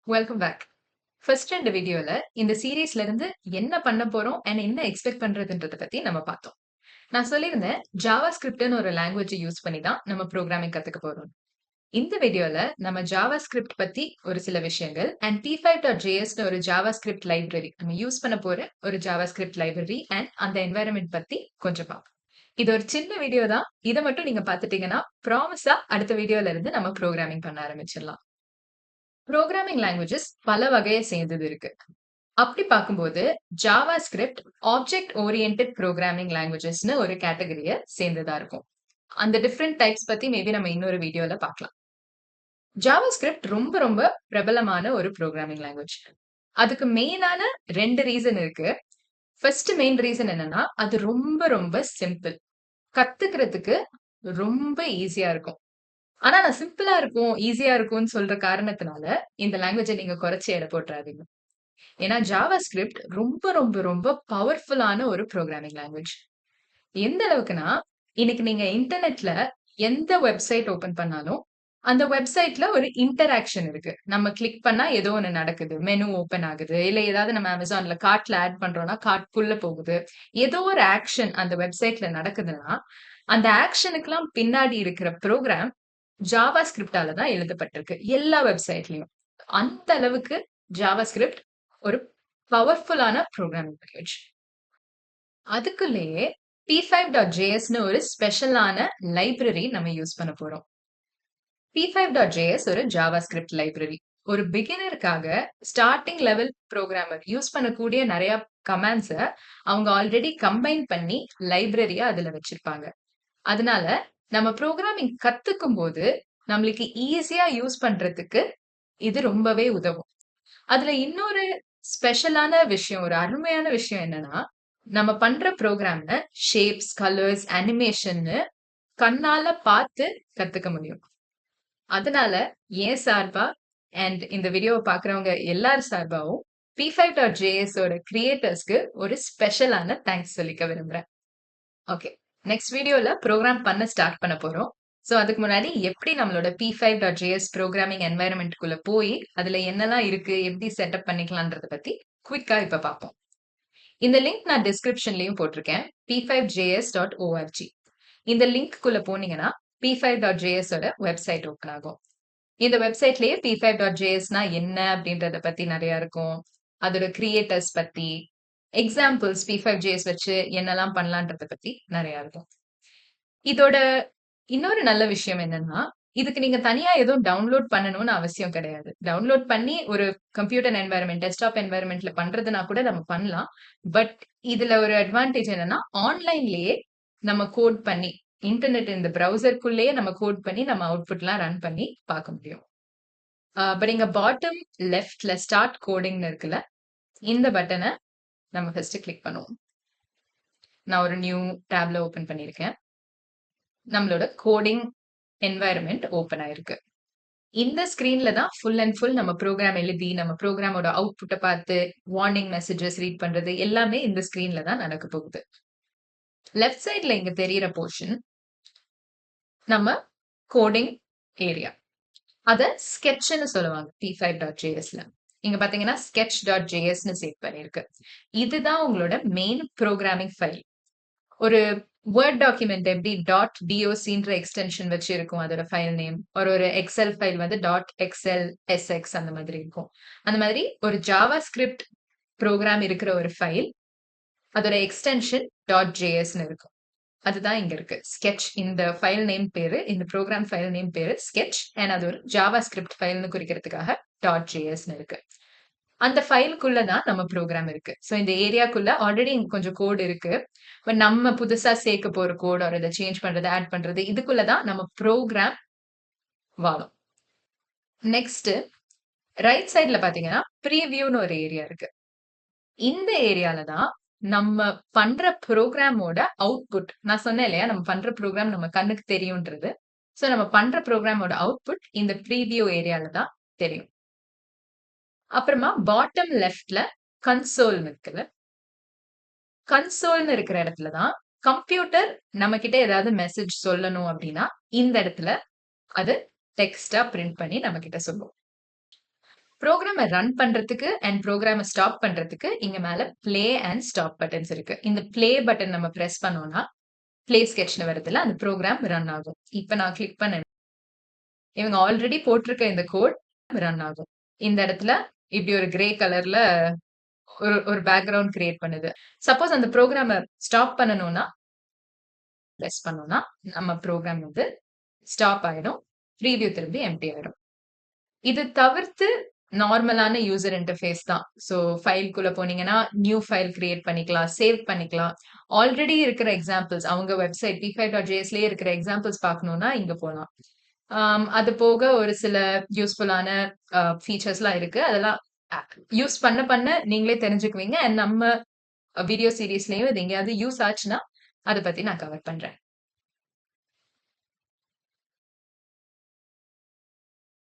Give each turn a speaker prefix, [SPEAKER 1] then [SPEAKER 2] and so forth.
[SPEAKER 1] Welcome back. First 2 வீடியோல இந்த சீரிஸ்ல இருந்து என்ன பண்ண போறோம் அண்ட் என்ன எக்ஸ்பெக்ட் பண்றதுன்றத பத்தி நம்ம பார்த்தோம். நான் சொல்லியிருந்தேன் ஜாவாஸ்கிரிப்ட்ன்னு ஒரு லாங்குவேஜ் யூஸ் பண்ணி தான் நம்ம புரோகிராமிங் கத்துக்க போறோம். இந்த வீடியோல நம்ம ஜாவாஸ்கிரிப்ட் பத்தி ஒரு சில விஷயங்கள் அண்ட் p5.jsன்னு ஒரு ஜாவாஸ்கிரிப்ட் லைப்ரரி நம்ம யூஸ் பண்ண போற ஒரு ஜாவாஸ்கிரிப்ட் லைப்ரரி அண்ட் அந்த என்வைரன்மென்ட் பத்தி கொஞ்சம் பார்ப்போம். இது ஒரு சின்ன வீடியோ தான். இத மட்டும் நீங்க பார்த்துட்டீங்கன்னா, ப்ராமிஸா அடுத்த வீடியோல இருந்து நம்ம புரோகிராமிங் பண்ண ஆரம்பிச்சிடலாம். புரோகிராமிங் லாங்குவேஜஸ் பல வகைய சேர்ந்தது இருக்கு. அப்படி பார்க்கும்போது, ஜாவாஸ்கிரிப்ட் ஆப்ஜெக்ட் ஓரியன்டட் புரோகிராமிங் லாங்குவேஜஸ்ன்னு ஒரு கேட்டகரிய சேர்ந்ததா இருக்கும். அந்த டிஃபரெண்ட் டைப்ஸ் பத்தி மேபி நம்ம இன்னொரு வீடியோல பார்க்கலாம். ஜாவாஸ்கிரிப்ட் ரொம்ப ரொம்ப பிரபலமான ஒரு புரோகிராமிங் லாங்குவேஜ். அதுக்கு மெயினான 2 ரீசன் இருக்கு. ஃபர்ஸ்ட் மெயின் ரீசன் என்னன்னா, அது ரொம்ப ரொம்ப சிம்பிள். கத்துக்கிறதுக்கு ரொம்ப ஈஸியா இருக்கும். ஆனா நான் சிம்பிளா இருக்கும், ஈஸியா இருக்கும்னு சொல்ற காரணத்தினால, இந்த லாங்குவேஜ நீங்க குறைச்சு எடை போட்டுறாதீங்க. ஏன்னா ஜாவாஸ்கிரிப்ட் ரொம்ப ரொம்ப ரொம்ப பவர்ஃபுல்லான ஒரு புரோகிராமிங் லாங்குவேஜ். எந்த அளவுக்குன்னா, இன்னைக்கு நீங்க இன்டர்நெட்ல எந்த வெப்சைட் ஓப்பன் பண்ணாலும், அந்த வெப்சைட்ல ஒரு இன்டராக்ஷன் இருக்கு. நம்ம கிளிக் பண்ணா ஏதோ ஒண்ணு நடக்குது. மெனு ஓப்பன் ஆகுது. இல்ல ஏதாவது நம்ம Amazonல கார்ட்ல ஆட் பண்றோம்னா, கார்ட்குள்ள போகுது. ஏதோ ஒரு ஆக்ஷன் அந்த வெப்சைட்ல நடக்குதுன்னா, அந்த ஆக்ஷனுக்குலாம் பின்னாடி இருக்கிற புரோகிராம் ஜாவாஸ்கிரிப்டால தான் எழுதப்பட்டிருக்கு. எல்லா வெப்சைட்லயும். அந்த அளவுக்கு ஜாவாஸ்கிரிப்ட் ஒரு பவர்ஃபுல்லான புரோகிராமிங் லாங்குவேஜ். அதுக்குள்ளேயே p5.jsன்னு ஒரு ஸ்பெஷலான லைப்ரரி நம்ம யூஸ் பண்ண போறோம். p5.js ஒரு ஜாவாஸ்கிரிப்ட் லைப்ரரி. ஒரு பிகினருக்காக ஸ்டார்ட்டிங் லெவல் புரோகிராமர் யூஸ் பண்ணக்கூடிய நெறைய கமாண்ட்ஸ அவங்க ஆல்ரெடி கம்பைன் பண்ணி லைப்ரரியா அதுல வச்சிருப்பாங்க. அதனால நம்ம புரோகிராமிங் கத்துக்கும்போது நம்மளுக்கு ஈஸியா யூஸ் பண்றதுக்கு இது ரொம்பவே உதவும். அதுல இன்னொரு ஸ்பெஷலான விஷயம், ஒரு அருமையான விஷயம் என்னன்னா, நம்ம பண்ற புரோகிராம்ல ஷேப்ஸ், கலர்ஸ், அனிமேஷன்னு கண்ணால பார்த்து கத்துக்க முடியும். அதனால என் சார்பா அண்ட் இந்த வீடியோவ பார்க்குறவங்க எல்லார் சார்பாவும் p5.js ஓட கிரியேட்டர்ஸ்க்கு ஒரு ஸ்பெஷலான தேங்க்ஸ் சொல்லிக்க விரும்புறேன். ஓகே. நெக்ஸ்ட் வீடியோல புரோகிராம் பண்ண ஸ்டார்ட் பண்ண போறோம். சோ அதுக்கு முன்னாடி எப்படி நம்மளோட p5.js புரோகிராமிங் என்வைரன்மென்ட்குள்ள போய், அதுல என்னலாம் இருக்கு, எப்படி செட்டப் பண்ணிக்கலான்றத பத்தி குயிக்கா இப்ப பார்ப்போம். இந்த லிங்க் நான் டிஸ்கிரிப்ஷன்லயும் போட்டிருக்கேன். p5js.org. இந்த லிங்க்குள்ள போனீங்கன்னா, p5.js ஓட வெப்சைட் ஓப்பன் ஆகும். இந்த வெப்சைட்லயே p5.jsனா என்ன அப்படின்றத பத்தி நெறைய இருக்கும். அதோட கிரியேட்டர்ஸ் பத்தி, எக்ஸாம்பிள்ஸ் p5.js வச்சு என்னலாம் பண்ணலான்றத பத்தி நெறைய இருக்கும். இதோட இன்னொரு நல்ல விஷயம் என்னன்னா, இதுக்கு நீங்க தனியா எதுவும் டவுன்லோட் பண்ணணும்னு அவசியம் கிடையாது. டவுன்லோட் பண்ணி ஒரு கம்ப்யூட்டர் என்வைரன்மென்ட், டெஸ்க்டாப் என்வைரன்மென்ட்ல பண்றதுனா கூட நம்ம பண்ணலாம். பட் இதுல ஒரு அட்வான்டேஜ் என்னன்னா, ஆன்லைன்லயே நம்ம கோட் பண்ணி, இன்டர்நெட் இந்த பிரவுசர்க்குள்ளேயே நம்ம கோட் பண்ணி, நம்ம அவுட்புட்லாம் ரன் பண்ணி பார்க்க முடியும். பட் இங்க பாட்டம் லெஃப்ட்ல ஸ்டார்ட் கோடிங்ன்னு இருக்குல்ல, இந்த பட்டன நம்ம ஃபர்ஸ்ட் கிளிக் பண்ணுவோம். நான் ஒரு நியூ டேப்ல ஓப்பன் பண்ணியிருக்கேன். நம்மளோட கோடிங் என்வைரன்மென்ட் ஓப்பன் ஆயிருக்கு. இந்த ஸ்கிரீன்ல தான் ஃபுல் அண்ட் ஃபுல் நம்ம புரோகிராம் எழுதி, நம்ம புரோகிராமோட அவுட்புட்ட பார்த்து, வார்னிங் மெசேஜஸ் ரீட் பண்றது எல்லாமே இந்த ஸ்கிரீன்ல தான் நடக்க போகுது. லெஃப்ட் சைட்ல இங்க தெரியிற போர்ஷன் நம்ம கோடிங் ஏரியா. அத ஸ்கெட்ச்ன்னு சொல்லுவாங்க p5.jsல. இங்க பார்த்தீங்கன்னா sketch.jsன்னு சேவ் பண்ணியிருக்கு. இதுதான் உங்களோட மெயின் புரோகிராமிங் ஃபைல். ஒரு வேர்ட் டாக்குமெண்ட் எப்படி .docன்ற எக்ஸ்டென்ஷன் வச்சு இருக்கும் அதோட ஃபைல் நேம். ஒரு எக்ஸெல் ஃபைல் வந்து .xlsx அந்த மாதிரி இருக்கும். அந்த மாதிரி ஒரு ஜாவாஸ்கிரிப்ட் புரோகிராம் இருக்கிற ஒரு ஃபைல், அதோட எக்ஸ்டென்ஷன் .jsன்னு இருக்கும். அதுதான் இங்க இருக்கு. ஸ்கெட்ச் இந்த ஃபைல் நேம் பேரு, இந்த புரோகிராம் ஃபைல் நேம் பேரு ஸ்கெட்ச் அண்ட் அது ஒரு ஜாவாஸ்கிரிப்ட் ஃபைல்னு குறிக்கிறதுக்காக .jsன்னு இருக்கு. அந்த ஃபைலுக்குள்ள தான் நம்ம புரோகிராம் இருக்கு. சோ இந்த ஏரியாக்குள்ள ஆல்ரெடி இங்க கொஞ்சம் கோட் இருக்கு. பட் நம்ம புதுசா சேர்க்க போற கோட் ஆர் இத சேஞ்ச் பண்றது, ஆட் பண்றது இதுக்குள்ள தான் நம்ம புரோகிராம் வாழும். நெக்ஸ்ட் ரைட் சைட்ல பார்த்தீங்கன்னா, பிரிவியூன்னு ஒரு ஏரியா இருக்கு. இந்த ஏரியால தான் நம்ம பண்ற புரோகிராமோட அவுட்புட். நான் சொன்னேன் இல்லையா? நம்ம பண்ற புரோகிராம் நம்ம கண்ணுக்கு தெரியும்ன்றது. சோ நம்ம பண்ற புரோகிராமோட அவுட்புட் இந்த பிரிவியூ ஏரியால தான் தெரியும். அப்புறமா பாட்டம் லெஃப்ட்ல கன்சோல்ன்னு இருக்குல்ல. கன்சோல்ன்னு இருக்கிற இடத்துல தான் கம்ப்யூட்டர் நம்மகிட்ட ஏதாவது மெசேஜ் சொல்லணும் அப்படின்னா, இந்த இடத்துல அது டெக்ஸ்ட்டா பிரிண்ட் பண்ணி நம்மகிட்ட சொல்லும். புரோகிராம ரன் பண்றதுக்கு அண்ட் புரோகிராம ஸ்டாப் பண்றதுக்கு இங்க மேல பிளே அண்ட் ஸ்டாப் பட்டன்ஸ் இருக்கு. இந்த பிளே பட்டன் நம்ம பிரஸ் பண்ணோம்னா, பிளே ஸ்கெட்ச்ன்னு வருதுல்ல, அந்த புரோகிராம் ரன் ஆகும். இப்ப நான் கிளிக் பண்ணேன். இவங்க ஆல்ரெடி போட்டிருக்க இந்த கோட் ரன் ஆகும். இந்த இடத்துல இப்படி ஒரு கிரே கலர்ல ஒரு பேக்கிரவுண்ட் கிரியேட் பண்ணுது. சப்போஸ் அந்த புரோகிராம ஸ்டாப் பண்ணணும்னா, பிரஸ் பண்ணோம்னா, நம்ம புரோகிராம் வந்து ஸ்டாப் ஆயிடும். ப்ரீவியூ திரும்பி எம்ப்டி ஆயிடும். இது தவிர்த்து நார்மலான யூசர் இன்டர்ஃபேஸ் தான். ஸோ ஃபைல்குள்ள போனீங்கன்னா, நியூ ஃபைல் கிரியேட் பண்ணிக்கலாம், சேவ் பண்ணிக்கலாம். ஆல்ரெடி இருக்கிற எக்ஸாம்பிள்ஸ் அவங்க வெப்சைட் p5.jsலயே இருக்கிற எக்ஸாம்பிள்ஸ் பார்க்கணும்னா இங்க போலாம். அது போக ஒரு சில யூஸ்ஃபுல்லான ஃபீச்சர்ஸ்லாம் இருக்கு. அதெல்லாம் அ யூஸ் பண்ண பண்ண நீங்களே தெரிஞ்சுக்குவீங்க. அண்ட் நம்ம வீடியோ சீரிஸ்லயும் இது எங்கேயாவது யூஸ் ஆச்சுன்னா, அத பத்தி நான் கவர் பண்றேன்.